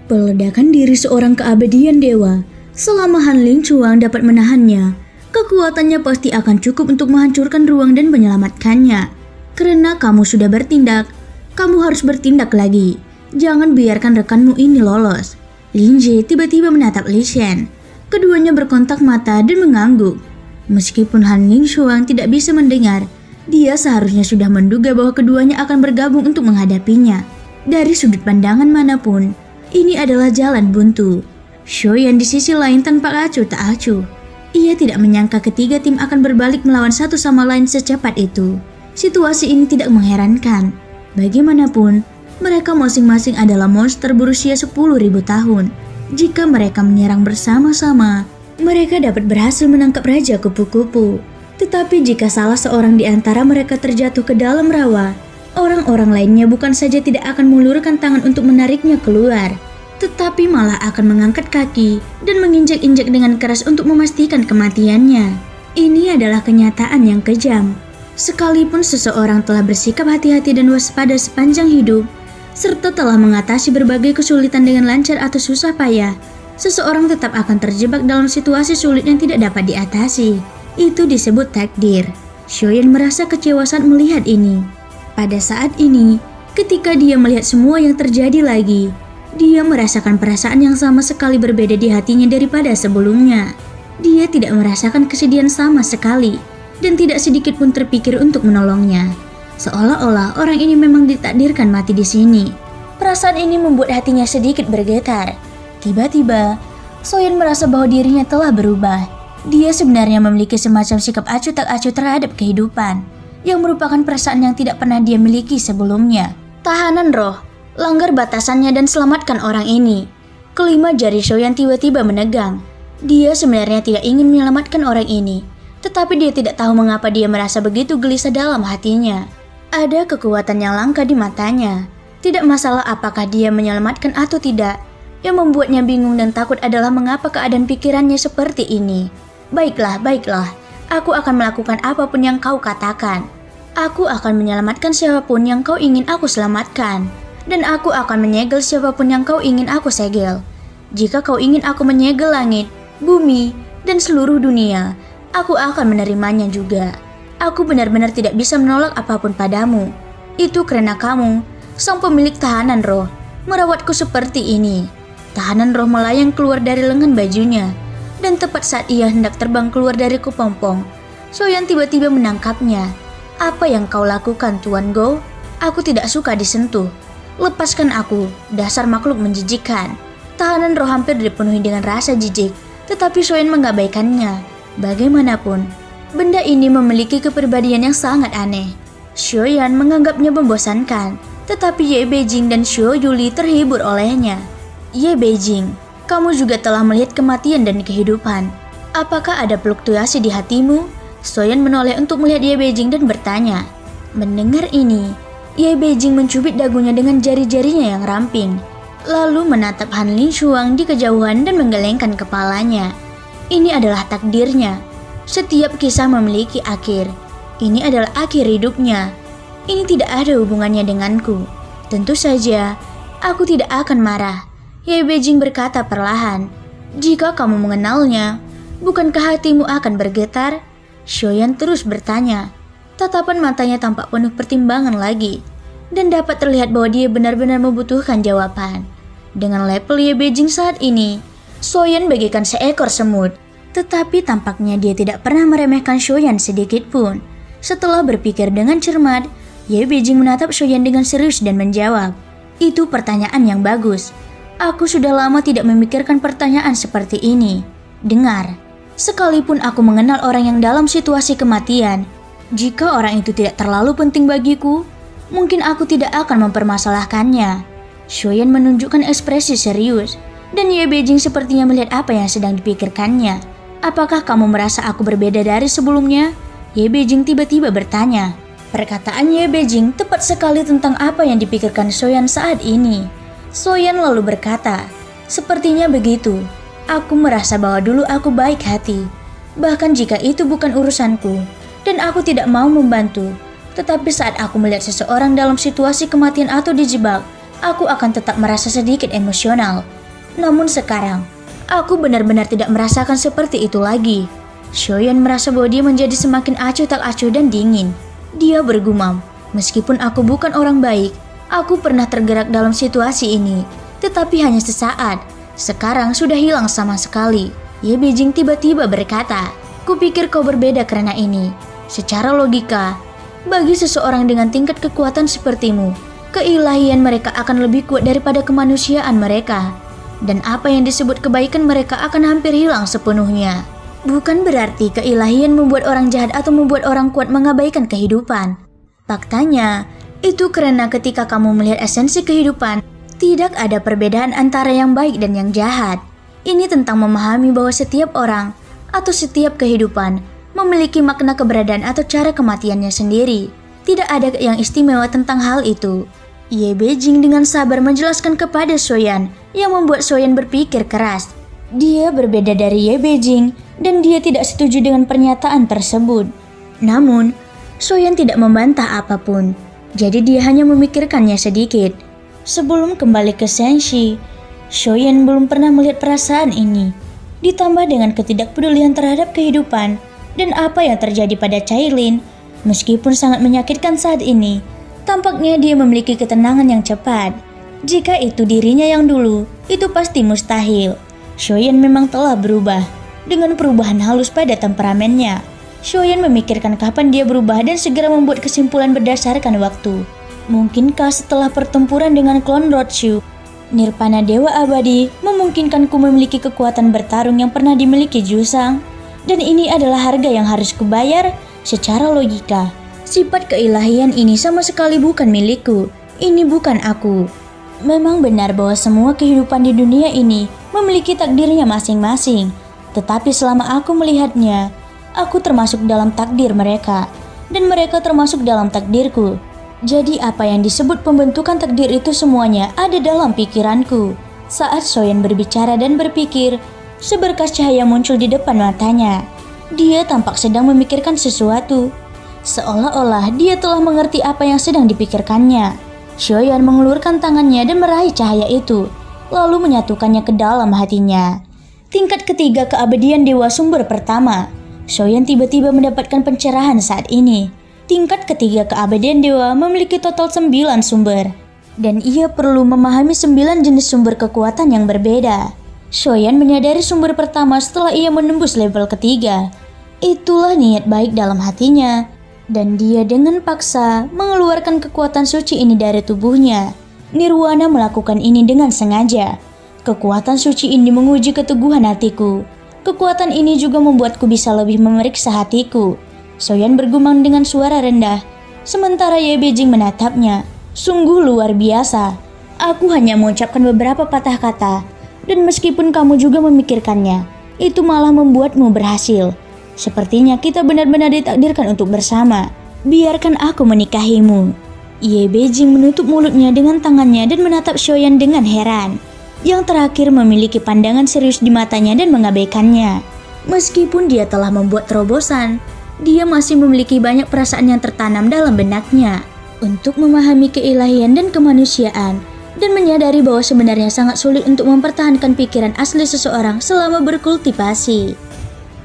Peledakan diri seorang keabadian dewa. Selama Han Ling Chuang dapat menahannya, kekuatannya pasti akan cukup untuk menghancurkan ruang dan menyelamatkannya. Karena kamu sudah bertindak, kamu harus bertindak lagi. Jangan biarkan rekanmu ini lolos. Lin Jie tiba-tiba menatap Li Shen. Keduanya berkontak mata dan mengangguk. Meskipun Han Ling Chuang tidak bisa mendengar, dia seharusnya sudah menduga bahwa keduanya akan bergabung untuk menghadapinya. Dari sudut pandangan manapun, ini adalah jalan buntu. Xiaoyan di sisi lain tanpa acuh tak acuh. Ia tidak menyangka ketiga tim akan berbalik melawan satu sama lain secepat itu. Situasi ini tidak mengherankan. Bagaimanapun, mereka masing-masing adalah monster berusia 10.000 tahun. Jika mereka menyerang bersama-sama, mereka dapat berhasil menangkap Raja Kupu-Kupu. Tetapi jika salah seorang di antara mereka terjatuh ke dalam rawa, orang-orang lainnya bukan saja tidak akan mengulurkan tangan untuk menariknya keluar, tetapi malah akan mengangkat kaki dan menginjak-injak dengan keras untuk memastikan kematiannya. Ini adalah kenyataan yang kejam. Sekalipun seseorang telah bersikap hati-hati dan waspada sepanjang hidup, serta telah mengatasi berbagai kesulitan dengan lancar atau susah payah, seseorang tetap akan terjebak dalam situasi sulit yang tidak dapat diatasi. Itu disebut takdir. Xiaoyan merasa kecewa saat melihat ini. Pada saat ini, ketika dia melihat semua yang terjadi lagi, dia merasakan perasaan yang sama sekali berbeda di hatinya daripada sebelumnya. Dia tidak merasakan kesedihan sama sekali, dan tidak sedikit pun terpikir untuk menolongnya. Seolah-olah orang ini memang ditakdirkan mati di sini. Perasaan ini membuat hatinya sedikit bergetar. Tiba-tiba, Xiaoyan merasa bahwa dirinya telah berubah. Dia sebenarnya memiliki semacam sikap acuh tak acuh terhadap kehidupan, yang merupakan perasaan yang tidak pernah dia miliki sebelumnya. Tahanan roh, langgar batasannya dan selamatkan orang ini. Kelima jari Xiaoyan tiba-tiba menegang. Dia sebenarnya tidak ingin menyelamatkan orang ini, tetapi dia tidak tahu mengapa dia merasa begitu gelisah dalam hatinya. Ada kekuatan yang langka di matanya. Tidak masalah apakah dia menyelamatkan atau tidak. Yang membuatnya bingung dan takut adalah mengapa keadaan pikirannya seperti ini. Baiklah, aku akan melakukan apapun yang kau katakan. Aku akan menyelamatkan siapapun yang kau ingin aku selamatkan. Dan aku akan menyegel siapapun yang kau ingin aku segel. Jika kau ingin aku menyegel langit, bumi, dan seluruh dunia, aku akan menerimanya juga. Aku benar-benar tidak bisa menolak apapun padamu. Itu karena kamu, sang pemilik tahanan roh, merawatku seperti ini. Tahanan roh melayang keluar dari lengan bajunya, dan tepat saat ia hendak terbang keluar dari kepompong, Xiaoyan tiba-tiba menangkapnya. Apa yang kau lakukan, Tuan Go? Aku tidak suka disentuh. Lepaskan aku, dasar makhluk menjijikkan. Tahanan roh hampir dipenuhi dengan rasa jijik, tetapi Xiaoyan mengabaikannya. Bagaimanapun, benda ini memiliki kepribadian yang sangat aneh. Xiaoyan menganggapnya membosankan, tetapi Ye Beijing dan Xiao Yuli terhibur olehnya. Ye Beijing, kamu juga telah melihat kematian dan kehidupan. Apakah ada fluktuasi di hatimu? Xiaoyan menoleh untuk melihat Ye Beijing dan bertanya. Mendengar ini, Ye Beijing mencubit dagunya dengan jari-jarinya yang ramping, lalu menatap Han Ling Chuang di kejauhan dan menggelengkan kepalanya. Ini adalah takdirnya. Setiap kisah memiliki akhir. Ini adalah akhir hidupnya. Ini tidak ada hubungannya denganku. Tentu saja, aku tidak akan marah. Ye Beijing berkata perlahan. Jika kamu mengenalnya, bukankah hatimu akan bergetar? Xiaoyan terus bertanya. Tatapan matanya tampak penuh pertimbangan lagi, dan dapat terlihat bahwa dia benar-benar membutuhkan jawaban. Dengan level Ye Beijing saat ini, Xiaoyan bagaikan seekor semut. Tetapi tampaknya dia tidak pernah meremehkan Xiaoyan sedikit pun. Setelah berpikir dengan cermat, Ye Beijing menatap Xiaoyan dengan serius dan menjawab. Itu pertanyaan yang bagus. Aku sudah lama tidak memikirkan pertanyaan seperti ini. Dengar, sekalipun aku mengenal orang yang dalam situasi kematian, jika orang itu tidak terlalu penting bagiku, mungkin aku tidak akan mempermasalahkannya. Xiaoyan menunjukkan ekspresi serius, dan Ye Beijing sepertinya melihat apa yang sedang dipikirkannya. Apakah kamu merasa aku berbeda dari sebelumnya? Ye Beijing tiba-tiba bertanya. Perkataan Ye Beijing tepat sekali tentang apa yang dipikirkan Xiaoyan saat ini. Xiaoyan lalu berkata, sepertinya begitu. Aku merasa bahwa dulu aku baik hati, bahkan jika itu bukan urusanku, dan aku tidak mau membantu. Tetapi saat aku melihat seseorang dalam situasi kematian atau dijebak, aku akan tetap merasa sedikit emosional. Namun sekarang, aku benar-benar tidak merasakan seperti itu lagi. Shoyan merasa bahwa dia menjadi semakin acuh tak acuh dan dingin. Dia bergumam, meskipun aku bukan orang baik, aku pernah tergerak dalam situasi ini. Tetapi hanya sesaat, sekarang sudah hilang sama sekali. Ye Beijing tiba-tiba berkata, kupikir kau berbeda karena ini. Secara logika, bagi seseorang dengan tingkat kekuatan sepertimu, keilahian mereka akan lebih kuat daripada kemanusiaan mereka. Dan apa yang disebut kebaikan mereka akan hampir hilang sepenuhnya. Bukan berarti keilahian membuat orang jahat atau membuat orang kuat mengabaikan kehidupan. Faktanya, itu karena ketika kamu melihat esensi kehidupan, tidak ada perbedaan antara yang baik dan yang jahat. Ini tentang memahami bahwa setiap orang atau setiap kehidupan memiliki makna keberadaan atau cara kematiannya sendiri. Tidak ada yang istimewa tentang hal itu. Ye Beijing dengan sabar menjelaskan kepada Shoyan yang membuat Shoyan berpikir keras. Dia berbeda dari Ye Beijing dan dia tidak setuju dengan pernyataan tersebut. Namun, Shoyan tidak membantah apapun. Jadi dia hanya memikirkannya sedikit. Sebelum kembali ke Senshi, Shoyan belum pernah melihat perasaan ini. Ditambah dengan ketidakpedulian terhadap kehidupan dan apa yang terjadi pada Cailin, meskipun sangat menyakitkan saat ini, tampaknya dia memiliki ketenangan yang cepat. Jika itu dirinya yang dulu, itu pasti mustahil. Shoyan memang telah berubah, dengan perubahan halus pada temperamennya. Shoyan memikirkan kapan dia berubah dan segera membuat kesimpulan berdasarkan waktu. Mungkinkah setelah pertempuran dengan klon Rotshu, Nirvana Dewa Abadi memungkinkanku memiliki kekuatan bertarung yang pernah dimiliki Jusang? Dan ini adalah harga yang harus kubayar secara logika. Sifat keilahian ini sama sekali bukan milikku. Ini bukan aku. Memang benar bahwa semua kehidupan di dunia ini memiliki takdirnya masing-masing. Tetapi selama aku melihatnya, aku termasuk dalam takdir mereka. Dan mereka termasuk dalam takdirku. Jadi apa yang disebut pembentukan takdir itu semuanya ada dalam pikiranku. Saat Shoyan berbicara dan berpikir, seberkas cahaya muncul di depan matanya. Dia tampak sedang memikirkan sesuatu. Seolah-olah dia telah mengerti apa yang sedang dipikirkannya. Shoyan mengulurkan tangannya dan meraih cahaya itu, lalu menyatukannya ke dalam hatinya. Tingkat ketiga keabadian Dewa Sumber pertama. Shoyan tiba-tiba mendapatkan pencerahan saat ini. Tingkat ketiga keabadian Dewa memiliki total 9 sumber. Dan ia perlu memahami 9 jenis sumber kekuatan yang berbeda. Shoyan menyadari sumber pertama setelah ia menembus level ketiga. Itulah niat baik dalam hatinya. Dan dia dengan paksa mengeluarkan kekuatan suci ini dari tubuhnya. Nirwana melakukan ini dengan sengaja. Kekuatan suci ini menguji keteguhan hatiku. Kekuatan ini juga membuatku bisa lebih memeriksa hatiku. Shoyan bergumam dengan suara rendah. Sementara Ye Beijing menatapnya. Sungguh luar biasa. Aku hanya mengucapkan beberapa patah kata. Dan meskipun kamu juga memikirkannya, itu malah membuatmu berhasil. Sepertinya kita benar-benar ditakdirkan untuk bersama. Biarkan aku menikahimu. Ye Beijing menutup mulutnya dengan tangannya dan menatap Shoyan dengan heran. Yang terakhir memiliki pandangan serius di matanya dan mengabaikannya. Meskipun dia telah membuat terobosan, dia masih memiliki banyak perasaan yang tertanam dalam benaknya. Untuk memahami keilahian dan kemanusiaan, dan menyadari bahwa sebenarnya sangat sulit untuk mempertahankan pikiran asli seseorang selama berkultivasi.